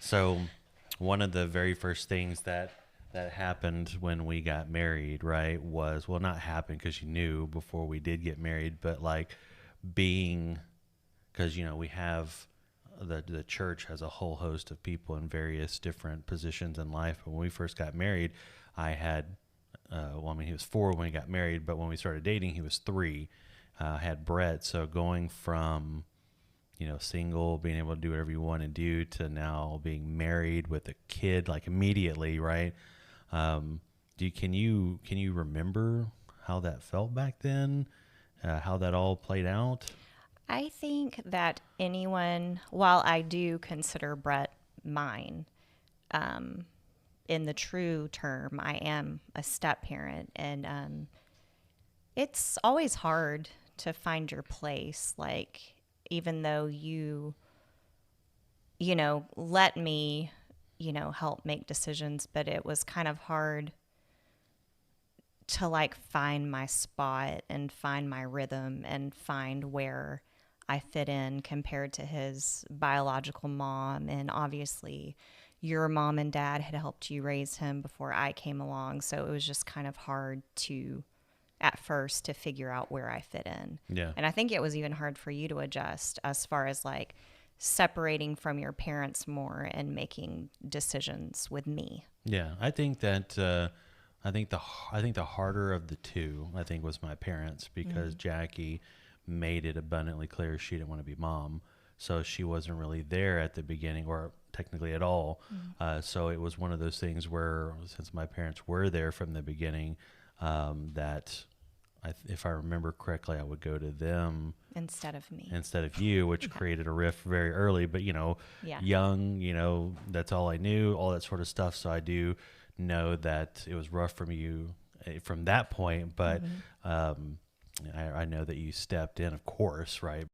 So one of the very first things that happened when we got married, right, was, well, not happened because you knew before we did get married, but like being, because we have the church has a whole host of people in various different positions in life. But when we first got married, I had well, I mean, he was 4 when we got married, but when we started dating, he was 3. I had Brett, so going from single, being able to do whatever you want to do, to now being married with a kid, like immediately, right? Can you remember how that felt back then? How that all played out? I think that anyone, while I do consider Brett mine, um, in the true term, I am a step parent, and it's always hard to find your place. Like, even though let me, help make decisions, but it was kind of hard to like find my spot and find my rhythm and find where I fit in compared to his biological mom. And obviously, your mom and dad had helped you raise him before I came along. So it was just kind of hard at first, to figure out where I fit in. Yeah. And I think it was even hard for you to adjust as far as like separating from your parents more and making decisions with me. Yeah, I think that I think the harder of the two, I think, was my parents, because Mm. Jackie made it abundantly clear she didn't want to be mom, so she wasn't really there at the beginning, or technically at all. Mm. So it was one of those things where, since my parents were there from the beginning, that if I remember correctly, I would go to them Instead of me. instead of you, which Yeah. created a rift very early. But Yeah. young, that's all I knew, all that sort of stuff. So I do know that it was rough from you from that point, but Hmm. um, I know that you stepped in, of course, right?